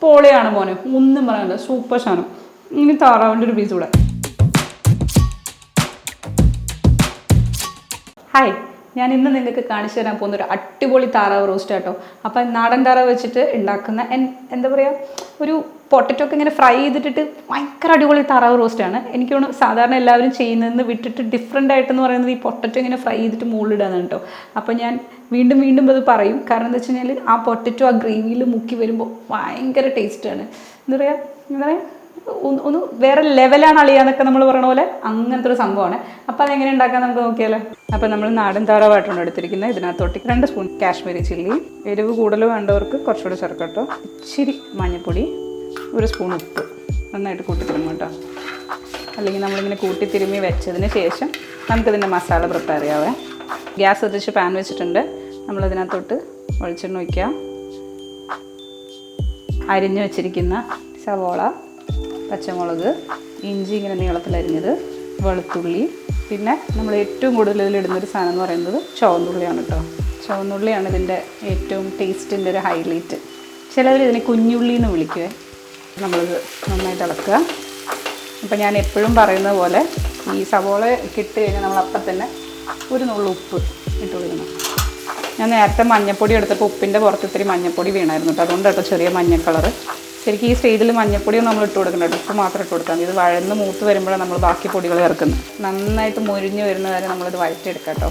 പൊളിയാണ് മോനെ, ഒന്നും പറയാനില്ല, സൂപ്പർ സാധനം. ഇനി താറാവിൻ്റെ ഒരു പീസ് കൂടെ. ഹായ്, ഞാൻ ഇന്ന് നിങ്ങൾക്ക് കാണിച്ചു തരാൻ പോകുന്ന ഒരു അടിപൊളി താറാവ് റോസ്റ്റ് കേട്ടോ. അപ്പം നാടൻ താറാവ് വെച്ചിട്ട് ഉണ്ടാക്കുന്ന എന്താ പറയുക, ഒരു പൊട്ടറ്റോ ഒക്കെ ഇങ്ങനെ ഫ്രൈ ചെയ്തിട്ടിട്ട് ഭയങ്കര അടിപൊളി താറാവ് റോസ്റ്റാണ്. എനിക്ക് തോന്നുന്നു സാധാരണ എല്ലാവരും ചെയ്യുന്നതെന്ന് വിട്ടിട്ട് ഡിഫറെൻ്റ് ആയിട്ടെന്ന് പറയുന്നത് ഈ പൊട്ടറ്റോ ഇങ്ങനെ ഫ്രൈ ചെയ്തിട്ട് മുകളിലിടാന്ന് കേട്ടോ. അപ്പോൾ ഞാൻ വീണ്ടും വീണ്ടും അത് പറയും, കാരണം എന്താ വെച്ച് കഴിഞ്ഞാൽ ആ പൊട്ടറ്റോ ആ ഗ്രേവിയിൽ മുക്കി വരുമ്പോൾ ഭയങ്കര ടേസ്റ്റാണ്. എന്താ പറയുക ഒന്ന് വേറെ ലെവലാണ് അളിയാന്നൊക്കെ നമ്മൾ പറയണ പോലെ അങ്ങനത്തെ ഒരു സംഭവമാണ്. അപ്പോൾ അതെങ്ങനെ ഉണ്ടാക്കാൻ നമുക്ക് നോക്കിയാലോ. അപ്പോൾ നമ്മൾ നാടൻ താറാവായിട്ടാണ് എടുത്തിരിക്കുന്നത്. ഇതിനകത്തോട്ട് 2 സ്പൂൺ കാശ്മീരി ചില്ലി, എരിവ് കൂടുതൽ വേണ്ടവർക്ക് കുറച്ചുകൂടെ ചേർക്കട്ടോ, ഇച്ചിരി മഞ്ഞൾപ്പൊടി, 1 സ്പൂൺ ഉപ്പ്, നന്നായിട്ട് കൂട്ടിത്തിരുമ്പ് കേട്ടോ. അല്ലെങ്കിൽ നമ്മളിങ്ങനെ കൂട്ടിത്തിരുമ്മി വെച്ചതിന് ശേഷം നമുക്കിതിൻ്റെ മസാല പ്രിപ്പയർ ചെയ്യാവേ. ഗ്യാസ് കത്തിച്ച് പാൻ വെച്ചിട്ടുണ്ട്. നമ്മളതിനകത്തോട്ട് വെളിച്ചെണ്ണ ഒഴിക്കുക. അരിഞ്ഞു വെച്ചിരിക്കുന്ന സവോള, പച്ചമുളക്, ഇഞ്ചി ഇങ്ങനെ നീളത്തിലരിഞ്ഞത്, വെളുത്തുള്ളി, പിന്നെ നമ്മൾ ഏറ്റവും കൂടുതൽ ഇതിലിടുന്നൊരു സാധനം എന്ന് പറയുന്നത് ചുവന്നുള്ളിയാണ് കേട്ടോ. ചുവന്നുള്ളിയാണ് ഇതിൻ്റെ ഏറ്റവും ടേസ്റ്റിൻ്റെ ഒരു ഹൈലൈറ്റ്. ചിലവർ ഇതിനെ കുഞ്ഞുള്ളി എന്ന് വിളിക്കുവേ. നമ്മളിത് നന്നായിട്ട് ഇളക്കുക. അപ്പം ഞാൻ എപ്പോഴും പറയുന്നത് പോലെ ഈ സവോള ഇട്ട് കഴിഞ്ഞാൽ നമ്മൾ അപ്പം തന്നെ ഒരു നുള്ളു ഉപ്പ് ഇട്ട് കൊടുക്കണം. ഞാൻ നേരത്തെ മഞ്ഞൾപ്പൊടി എടുത്തപ്പോൾ ഉപ്പിൻ്റെ പുറത്ത് ഇത്തിരി മഞ്ഞൾപ്പൊടി വീണായിരുന്നു കേട്ടോ, അതുകൊണ്ട് കേട്ടോ ചെറിയ മഞ്ഞ കളറ്. ശരിക്കും ഈ സ്റ്റേജിൽ മഞ്ഞൾപ്പൊടിയൊന്നും നമ്മൾ ഇട്ട് കൊടുക്കണ്ട, ഉപ്പ് മാത്രം ഇട്ട് കൊടുത്താൽ മതി. ഇത് വഴന്ന് മൂത്ത് വരുമ്പോഴാണ് നമ്മൾ ബാക്കി പൊടികൾ ചേർക്കുന്നത്. നന്നായിട്ട് മൊരിഞ്ഞ് വരുന്ന വരെ നമ്മളിത് വഴറ്റിയെടുക്കാം കേട്ടോ.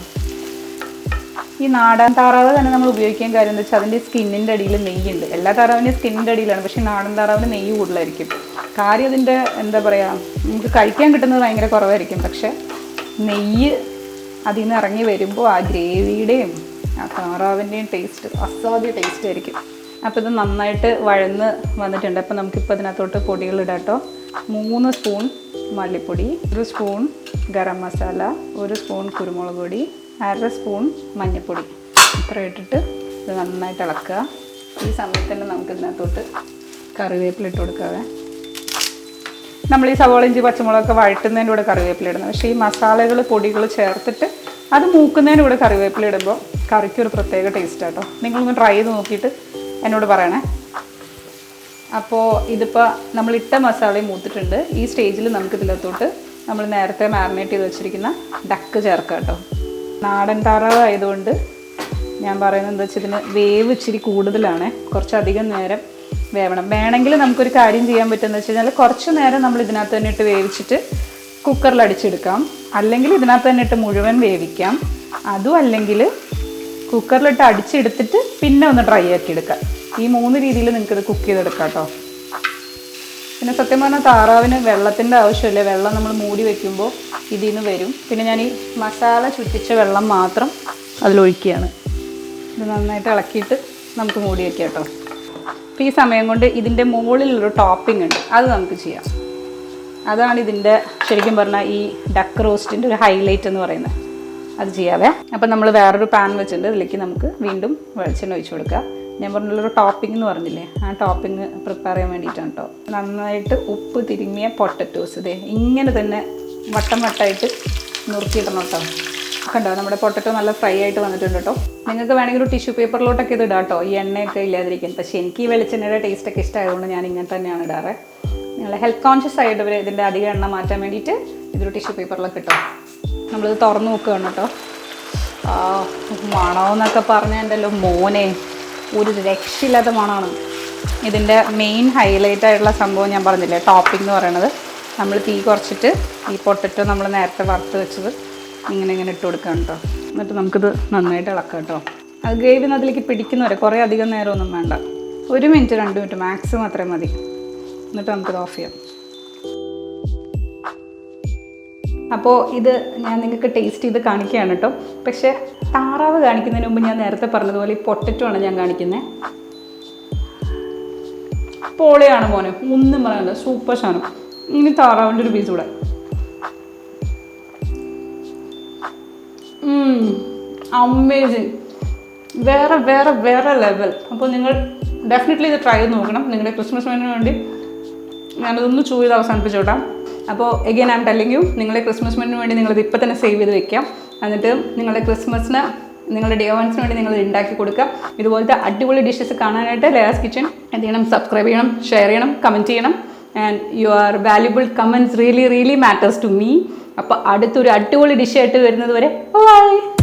ഈ നാടൻ താറാവ് തന്നെ നമ്മൾ ഉപയോഗിക്കാൻ കാര്യം എന്താ വെച്ചാൽ അതിൻ്റെ സ്കിന്നിൻ്റെ അടിയിൽ നെയ്യുണ്ട്. എല്ലാ താറാവിൻ്റെയും സ്കിന്നിൻ്റെ അടിയിലാണ്, പക്ഷേ നാടൻ താറാവിന് നെയ്യ് കൂടുതലായിരിക്കും. കാര്യം അതിൻ്റെ എന്താ പറയുക, നമുക്ക് കഴിക്കാൻ കിട്ടുന്നത് ഭയങ്കര കുറവായിരിക്കും, പക്ഷേ നെയ്യ് അതിൽ നിന്ന് ഇറങ്ങി വരുമ്പോൾ ആ ഗ്രേവിയുടെയും ആ താറാവിൻ്റെയും ടേസ്റ്റ് അസാധ്യ ടേസ്റ്റ് ആയിരിക്കും. അപ്പോൾ ഇത് നന്നായിട്ട് വഴന്ന് വന്നിട്ടുണ്ട്. അപ്പോൾ നമുക്കിപ്പോൾ ഇതിനകത്തോട്ട് പൊടികളിടാം കേട്ടോ. 3 സ്പൂൺ മല്ലിപ്പൊടി, 1 സ്പൂൺ ഗരം മസാല, 1 സ്പൂൺ കുരുമുളക് പൊടി, 1/2 സ്പൂൺ മഞ്ഞൾപ്പൊടി, ഇത്ര ഇട്ടിട്ട് ഇത് നന്നായിട്ട് ഇളക്കുക. ഈ സമയത്ത് തന്നെ നമുക്കിതിനകത്തോട്ട് കറിവേപ്പില ഇട്ട് കൊടുക്കാവേ. നമ്മൾ ഈ സവോള, ഇഞ്ചി, പച്ചമുളകൊക്കെ വഴറ്റുന്നതിൻ്റെ കൂടെ കറിവേപ്പില ഇടുന്നത്, പക്ഷേ ഈ മസാലകൾ പൊടികൾ ചേർത്തിട്ട് അത് മൂക്കുന്നതിൻ്റെ കൂടെ കറിവേപ്പില ഇടുമ്പോൾ കറിക്കൊരു പ്രത്യേക ടേസ്റ്റ് കേട്ടോ. നിങ്ങളൊന്ന് ട്രൈ ചെയ്ത് നോക്കിയിട്ട് എന്നോട് പറയണേ. അപ്പോൾ ഇതിപ്പോൾ നമ്മളിട്ട മസാലയും മൂത്തിട്ടുണ്ട്. ഈ സ്റ്റേജിൽ നമുക്കിതിലത്തോട്ട് നമ്മൾ നേരത്തെ മാരിനേറ്റ് ചെയ്ത് വെച്ചിരിക്കുന്ന ഡക്ക് ചേർക്കാം കേട്ടോ. നാടൻ താറാവ് ആയതുകൊണ്ട് ഞാൻ പറയുന്നത് എന്താ വെച്ചാൽ ഇതിന് വേവ് ഇച്ചിരി കൂടുതലാണ്, കുറച്ചധികം നേരം വേവണം. വേണമെങ്കിൽ നമുക്കൊരു കാര്യം ചെയ്യാൻ പറ്റുമെന്ന് വെച്ച് കഴിഞ്ഞാൽ കുറച്ച് നേരം നമ്മൾ ഇതിനകത്ത് തന്നെ ഇട്ട് വേവിച്ചിട്ട് കുക്കറിൽ അടിച്ചെടുക്കാം, അല്ലെങ്കിൽ ഇതിനകത്ത് തന്നെ ഇട്ട് മുഴുവൻ വേവിക്കാം. അതും അല്ലെങ്കിൽ കുക്കറിലിട്ട് അടിച്ചെടുത്തിട്ട് പിന്നെ ഒന്ന് ഡ്രൈ ആക്കി എടുക്കാം. ഈ 3 രീതിയിൽ നിങ്ങൾക്കിത് കുക്ക് ചെയ്തെടുക്കാം കേട്ടോ. പിന്നെ സത്യം പറഞ്ഞാൽ താറാവിന് വെള്ളത്തിൻ്റെ ആവശ്യമില്ല, വെള്ളം നമ്മൾ മൂടി വയ്ക്കുമ്പോൾ ഇതിൽ നിന്ന് വരും. പിന്നെ ഞാൻ ഈ മസാല ചുറ്റിച്ച വെള്ളം മാത്രം അതിലൊഴിക്കുകയാണ്. ഇത് നന്നായിട്ട് ഇളക്കിയിട്ട് നമുക്ക് മൂടി വയ്ക്കാം കേട്ടോ. അപ്പോൾ ഈ സമയം കൊണ്ട് ഇതിൻ്റെ മുകളിലൊരു ടോപ്പിംഗ് ഉണ്ട്, അത് നമുക്ക് ചെയ്യാം. അതാണ് ഇതിൻ്റെ ശരിക്കും പറഞ്ഞാൽ ഈ ഡക്ക് റോസ്റ്റിൻ്റെ ഒരു ഹൈലൈറ്റ് എന്ന് പറയുന്നത്. അത് ചെയ്യാവേ. അപ്പം നമ്മൾ വേറൊരു പാൻ വെച്ചിട്ടുണ്ട്, ഇതിലേക്ക് നമുക്ക് വീണ്ടും വെളിച്ചെണ്ണ ഒഴിച്ച് കൊടുക്കുക. ഞാൻ പറഞ്ഞുള്ളൊരു ടോപ്പിംഗ് എന്ന് പറഞ്ഞില്ലേ, ആ ടോപ്പിംഗ് പ്രിപ്പയർ ചെയ്യാൻ വേണ്ടിയിട്ടാണ് കേട്ടോ. നന്നായിട്ട് ഉപ്പ് തിരുമ്മിയ പൊട്ടറ്റോസ് ഇതേ ഇങ്ങനെ തന്നെ വട്ടം വട്ടമായിട്ട് നുറുക്കിയിടണം കേട്ടോ. കണ്ടോ, നമ്മുടെ പൊട്ടറ്റോ നല്ല ഫ്രൈ ആയിട്ട് വന്നിട്ടുണ്ട് കേട്ടോ. നിങ്ങൾക്ക് വേണമെങ്കിൽ ഒരു ടിഷ്യൂ പേപ്പറിലോട്ടൊക്കെ ഇത് ഇടാം കേട്ടോ, ഈ എണ്ണയൊക്കെ ഇല്ലാതിരിക്കാൻ. പക്ഷേ എനിക്ക് ഈ വെളിച്ചെണ്ണയുടെ ടേസ്റ്റൊക്കെ ഇഷ്ടമായതുകൊണ്ട് ഞാൻ ഇങ്ങനെ തന്നെയാണ് ഇടാറ്. നിങ്ങൾ ഹെൽത്ത് കോൺഷ്യസ് ആയിട്ട് ഇതിൻ്റെ അധികം എണ്ണ മാറ്റാൻ വേണ്ടിയിട്ട് ഇതൊരു ടിഷ്യൂ പേപ്പറിലൊക്കെ ഇട്ടോ. നമ്മളിത് തുറന്ന് നോക്കുകയാണ് കേട്ടോ. മണമെന്നൊക്കെ പറഞ്ഞുണ്ടല്ലോ മോനെ, ഒരു രക്ഷയില്ലാത്ത മണമാണ്. ഇതിൻ്റെ മെയിൻ ഹൈലൈറ്റ് ആയിട്ടുള്ള സംഭവം ഞാൻ പറഞ്ഞില്ലേ, ടോപ്പിംഗ് എന്ന് പറയുന്നത്. നമ്മൾ തീ കുറച്ചിട്ട് ഈ പൊട്ടറ്റോ നമ്മൾ നേരത്തെ വറുത്ത് വെച്ചത് ഇങ്ങനെ ഇട്ട് കൊടുക്കാം കേട്ടോ. എന്നിട്ട് നമുക്കിത് നന്നായിട്ട് ഇളക്കാം കേട്ടോ. അത് ഗ്രേവി അതിലേക്ക് പിടിക്കുന്നവരെ കുറേ അധികം നേരമൊന്നും വേണ്ട, 1 മിനിറ്റ് 2 മിനിറ്റ് മാക്സിമം അത്രയും മതി. എന്നിട്ട് നമുക്കിത് ഓഫ് ചെയ്യാം. അപ്പോൾ ഇത് ഞാൻ നിങ്ങൾക്ക് ടേസ്റ്റ് ചെയ്ത് കാണിക്കുകയാണ് കേട്ടോ. പക്ഷേ താറാവ് കാണിക്കുന്നതിന് മുമ്പ് ഞാൻ നേരത്തെ പറഞ്ഞതുപോലെ ഈ പൊട്ടറ്റോ ആണ് ഞാൻ കാണിക്കുന്നത്. പൊളിയാണ് മോനെ, ഒന്നും പറയാനില്ല, സൂപ്പർ സാധനം. ഇനി താറാവിൻ്റെ ഒരു പീസ് കൂടെ. അമേസിങ്, വേറെ വേറെ വേറെ ലെവൽ. അപ്പോൾ നിങ്ങൾ ഡെഫിനറ്റ്ലി ഇത് ട്രൈ ചെയ്ത് നോക്കണം. നിങ്ങളുടെ ക്രിസ്മസ് മെനുവിന് വേണ്ടി ഞാനതൊന്ന് ചൂസ് ചെയ്ത് അവസാനിപ്പിച്ചോട്ടാം. അപ്പോൾ again I M telling you, നിങ്ങളുടെ ക്രിസ്മസ് മെനുവിന് വേണ്ടി നിങ്ങളിത് ഇപ്പോൾ തന്നെ സേവ് ചെയ്ത് വെക്കാം. എന്നിട്ട് നിങ്ങളുടെ ക്രിസ്മസിന് നിങ്ങളുടെ ഡേ വൺസിന് വേണ്ടി നിങ്ങൾ ഉണ്ടാക്കി കൊടുക്കുക. ഇതുപോലത്തെ അടിപൊളി ഡിഷസ് കാണാനായിട്ട് ലെയാസ് കിച്ചൺ എന്ത് ചെയ്യണം? സബ്സ്ക്രൈബ് ചെയ്യണം, ഷെയർ ചെയ്യണം, കമൻറ്റ് ചെയ്യണം. And your valuable comments really matters to me. അപ്പോൾ അടുത്തൊരു അടിപൊളി ഡിഷായിട്ട് വരുന്നത് വരെ ബൈ.